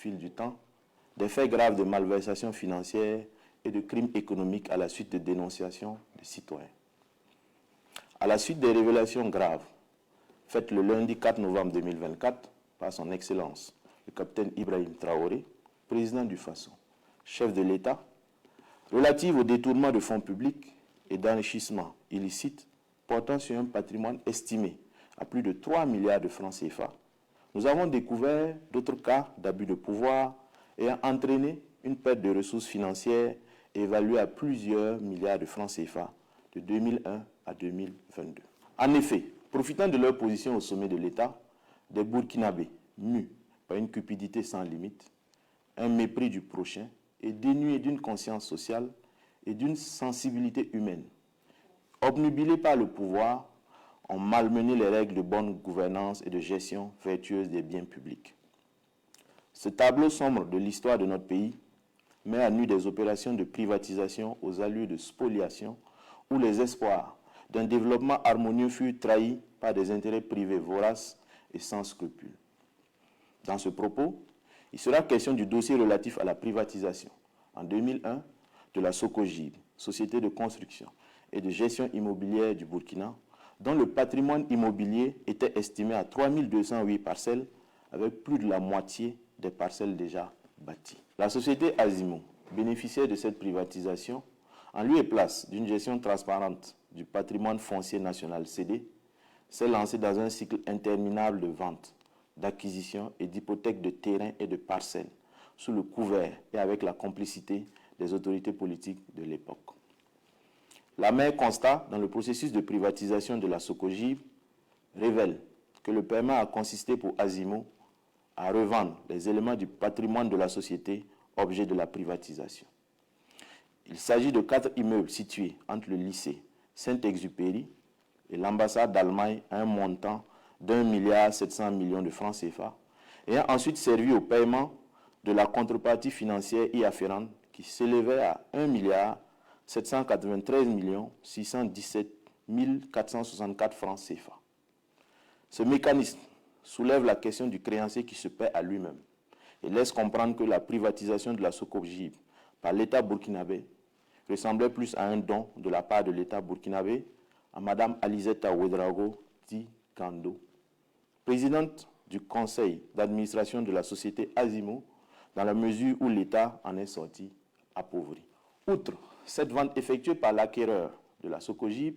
fil du temps, des faits graves de malversation financière et de crimes économiques à la suite de dénonciations de citoyens. À la suite des révélations graves faites le lundi 4 novembre 2024 par son Excellence, le capitaine Ibrahim Traoré, président du Faso, chef de l'État, relatives au détournement de fonds publics et d'enrichissement illicite portant sur un patrimoine estimé à plus de 3 milliards de francs CFA, nous avons découvert d'autres cas d'abus de pouvoir ayant entraîné une perte de ressources financières évaluée à plusieurs milliards de francs CFA de 2001 à 2022. En effet, profitant de leur position au sommet de l'État, des Burkinabés mus par une cupidité sans limite, un mépris du prochain et dénués d'une conscience sociale et d'une sensibilité humaine, obnubilés par le pouvoir, ont malmené les règles de bonne gouvernance et de gestion vertueuse des biens publics. Ce tableau sombre de l'histoire de notre pays met à nu des opérations de privatisation aux allures de spoliation où les espoirs d'un développement harmonieux furent trahis par des intérêts privés voraces et sans scrupules. Dans ce propos, il sera question du dossier relatif à la privatisation, en 2001, de la Socogib, société de construction et de gestion immobilière du Burkina, dont le patrimoine immobilier était estimé à 3208 parcelles, avec plus de la moitié des parcelles déjà bâties. La société Azimo, bénéficiaire de cette privatisation, en lieu et place d'une gestion transparente du patrimoine foncier national cédé, s'est lancée dans un cycle interminable de ventes, d'acquisition et d'hypothèques de terrains et de parcelles, sous le couvert et avec la complicité des autorités politiques de l'époque. L'amer constat dans le processus de privatisation de la Socogib révèle que le paiement a consisté pour Azimo à revendre les éléments du patrimoine de la société, objet de la privatisation. Il s'agit de 4 immeubles situés entre le lycée Saint-Exupéry et l'ambassade d'Allemagne à un montant d'1,7 milliard de francs CFA, ayant ensuite servi au paiement de la contrepartie financière y afférente qui s'élevait à 1,793 617 464 francs CFA. Ce mécanisme soulève la question du créancier qui se paie à lui-même et laisse comprendre que la privatisation de la Socogib par l'État burkinabé ressemblait plus à un don de la part de l'État burkinabé à Mme Alizeta Ouedraogo dit Gando, présidente du conseil d'administration de la société Azimo, dans la mesure où l'État en est sorti appauvri. Outre cette vente effectuée par l'acquéreur de la Socogib,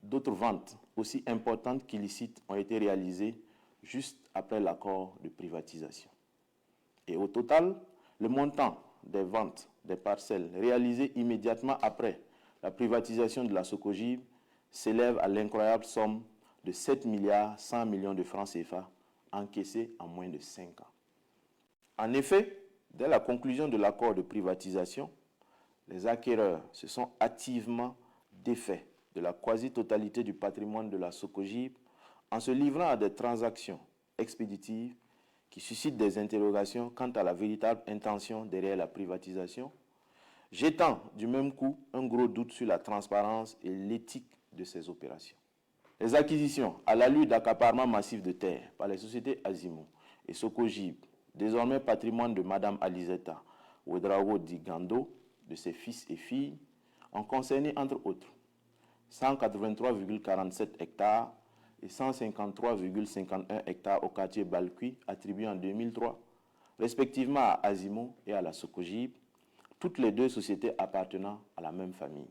d'autres ventes aussi importantes qu'illicites ont été réalisées juste après l'accord de privatisation. Et au total, le montant des ventes des parcelles réalisées immédiatement après la privatisation de la Socogib s'élève à l'incroyable somme de 7 milliards 100 millions de francs CFA encaissés en moins de 5 ans. En effet, dès la conclusion de l'accord de privatisation, les acquéreurs se sont hâtivement défaits de la quasi-totalité du patrimoine de la Socogib en se livrant à des transactions expéditives qui suscitent des interrogations quant à la véritable intention derrière la privatisation, jetant du même coup un gros doute sur la transparence et l'éthique de ces opérations. Les acquisitions à l'allure d'accaparement massif de terres par les sociétés Azimo et Socogib, désormais patrimoine de Mme Alizeta Ouedraogo di Gando, de ses fils et filles, ont concerné entre autres 183,47 hectares et 153,51 hectares au quartier Balkui, attribués en 2003, respectivement à Azimo et à la Socogib, toutes les deux sociétés appartenant à la même famille.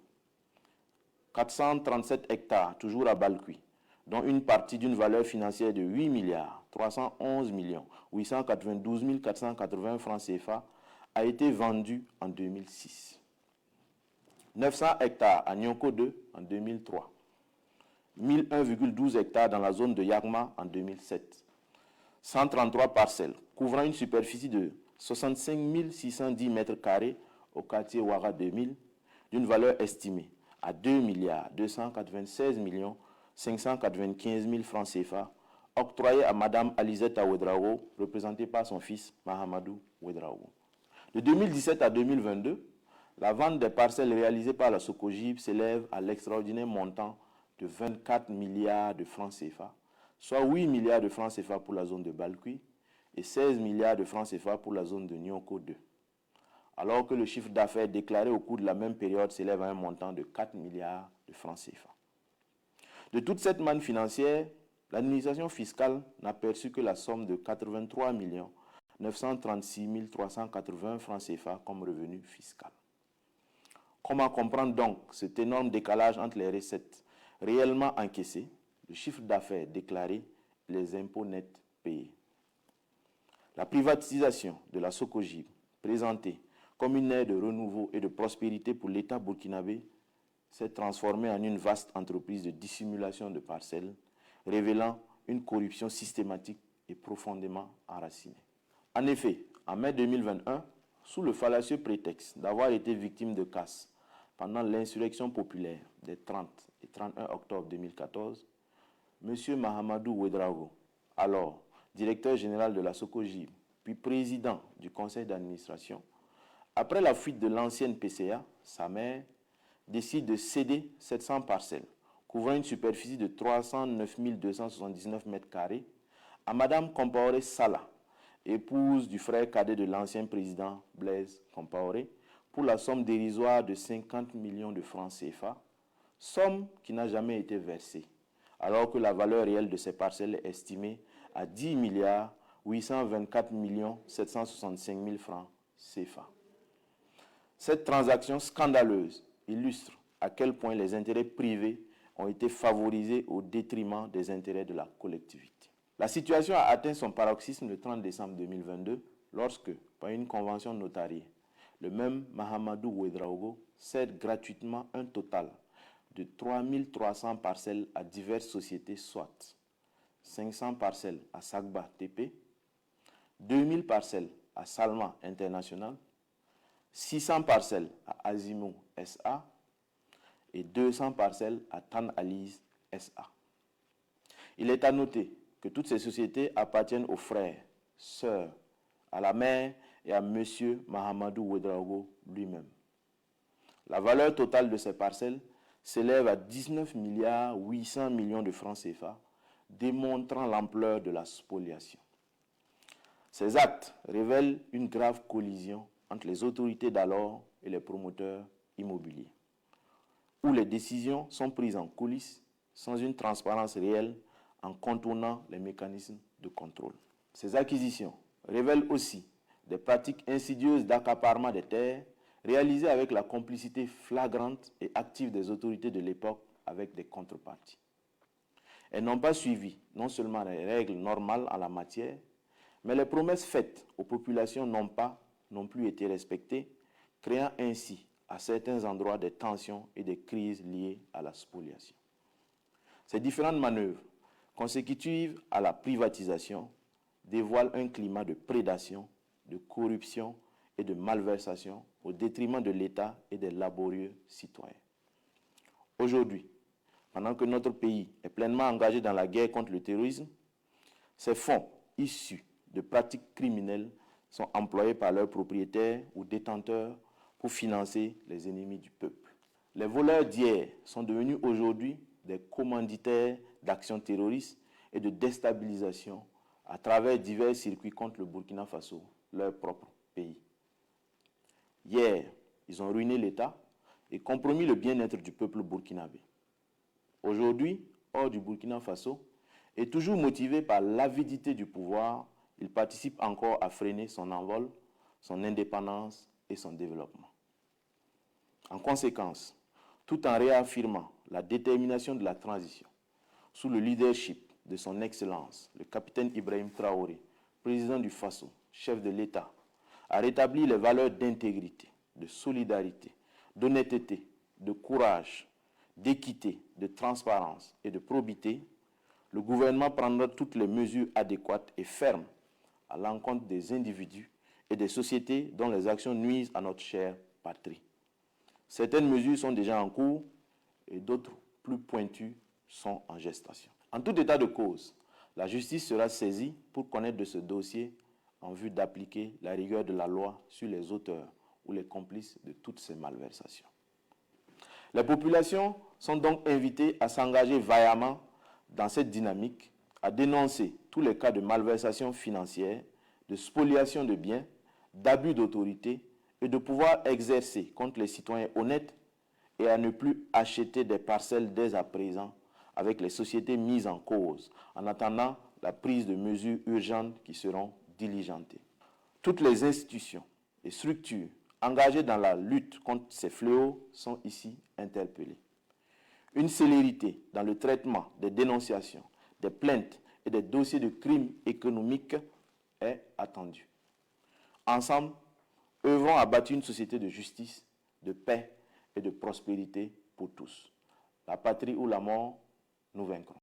437 hectares, toujours à Balkui, dont une partie d'une valeur financière de 8 milliards 311 892 480 francs CFA, a été vendue en 2006. 900 hectares à Nyonko 2 en 2003. 1001,12 hectares dans la zone de Yagma en 2007. 133 parcelles couvrant une superficie de 65 610 mètres carrés au quartier Ouara 2000, d'une valeur estimée à 2 milliards 296 595 000 francs CFA, octroyée à Mme Alizeta Ouedraogo, représentée par son fils Mahamadou Ouedraogo. De 2017 à 2022, la vente des parcelles réalisées par la Socogib s'élève à l'extraordinaire montant de 24 milliards de francs CFA, soit 8 milliards de francs CFA pour la zone de Balkui et 16 milliards de francs CFA pour la zone de Nyoko 2, alors que le chiffre d'affaires déclaré au cours de la même période s'élève à un montant de 4 milliards de francs CFA. De toute cette manne financière, l'administration fiscale n'a perçu que la somme de 83 936 380 francs CFA comme revenu fiscal. Comment comprendre donc cet énorme décalage entre les recettes réellement encaissées, le chiffre d'affaires déclaré et les impôts nets payés? La privatisation de la Socogib, présentée comme une ère de renouveau et de prospérité pour l'État burkinabé, s'est transformée en une vaste entreprise de dissimulation de parcelles, révélant une corruption systématique et profondément enracinée. En effet, en mai 2021, sous le fallacieux prétexte d'avoir été victime de casse pendant l'insurrection populaire des 30 et 31 octobre 2014, M. Mahamadou Ouedraogo, alors directeur général de la Socogib, puis président du conseil d'administration, après la fuite de l'ancienne PCA, sa mère décide de céder 700 parcelles, couvrant une superficie de 309 279 m², à Mme Compaoré Sala, épouse du frère cadet de l'ancien président Blaise Compaoré, pour la somme dérisoire de 50 millions de francs CFA, somme qui n'a jamais été versée, alors que la valeur réelle de ces parcelles est estimée à 10 milliards 824 765 000 francs CFA. Cette transaction scandaleuse illustre à quel point les intérêts privés ont été favorisés au détriment des intérêts de la collectivité. La situation a atteint son paroxysme le 30 décembre 2022 lorsque, par une convention notariée, le même Mahamadou Ouedraogo cède gratuitement un total de 3300 parcelles à diverses sociétés, soit 500 parcelles à Sagba TP, 2000 parcelles à Salma International, 600 parcelles à Azimo SA et 200 parcelles à Tan Alize SA. Il est à noter que toutes ces sociétés appartiennent aux frères, sœurs, à la mère et à M. Mahamadou Ouedraogo lui-même. La valeur totale de ces parcelles s'élève à 19 milliards 800 millions de francs CFA, démontrant l'ampleur de la spoliation. Ces actes révèlent une grave collision entre les autorités d'alors et les promoteurs immobiliers, où les décisions sont prises en coulisses sans une transparence réelle en contournant les mécanismes de contrôle. Ces acquisitions révèlent aussi des pratiques insidieuses d'accaparement des terres réalisées avec la complicité flagrante et active des autorités de l'époque avec des contreparties. Elles n'ont pas suivi non seulement les règles normales en la matière, mais les promesses faites aux populations n'ont pas non plus été respectées, créant ainsi à certains endroits des tensions et des crises liées à la spoliation. Ces différentes manœuvres consécutives à la privatisation dévoilent un climat de prédation, de corruption et de malversation au détriment de l'État et des laborieux citoyens. Aujourd'hui, pendant que notre pays est pleinement engagé dans la guerre contre le terrorisme, ces fonds issus de pratiques criminelles sont employés par leurs propriétaires ou détenteurs pour financer les ennemis du peuple. Les voleurs d'hier sont devenus aujourd'hui des commanditaires d'actions terroristes et de déstabilisation à travers divers circuits contre le Burkina Faso, leur propre pays. Hier, ils ont ruiné l'État et compromis le bien-être du peuple burkinabé. Aujourd'hui, hors du Burkina Faso, et toujours motivés par l'avidité du pouvoir, ils participent encore à freiner son envol, son indépendance et son développement. En conséquence, tout en réaffirmant la détermination de la transition, sous le leadership de son Excellence, le capitaine Ibrahim Traoré, président du Faso, chef de l'État, a rétabli les valeurs d'intégrité, de solidarité, d'honnêteté, de courage, d'équité, de transparence et de probité, le gouvernement prendra toutes les mesures adéquates et fermes à l'encontre des individus et des sociétés dont les actions nuisent à notre chère patrie. Certaines mesures sont déjà en cours et d'autres plus pointues sont en gestation. En tout état de cause, la justice sera saisie pour connaître de ce dossier en vue d'appliquer la rigueur de la loi sur les auteurs ou les complices de toutes ces malversations. Les populations sont donc invitées à s'engager vaillamment dans cette dynamique, à dénoncer tous les cas de malversation financière, de spoliation de biens, d'abus d'autorité et de pouvoir exercer contre les citoyens honnêtes et à ne plus acheter des parcelles dès à présent avec les sociétés mises en cause, en attendant la prise de mesures urgentes qui seront diligentées. Toutes les institutions et structures engagées dans la lutte contre ces fléaux sont ici interpellées. Une célérité dans le traitement des dénonciations, des plaintes et des dossiers de crimes économiques est attendue. Ensemble, œuvrons à bâtir une société de justice, de paix et de prospérité pour tous. La patrie ou la mort, nous vaincrons.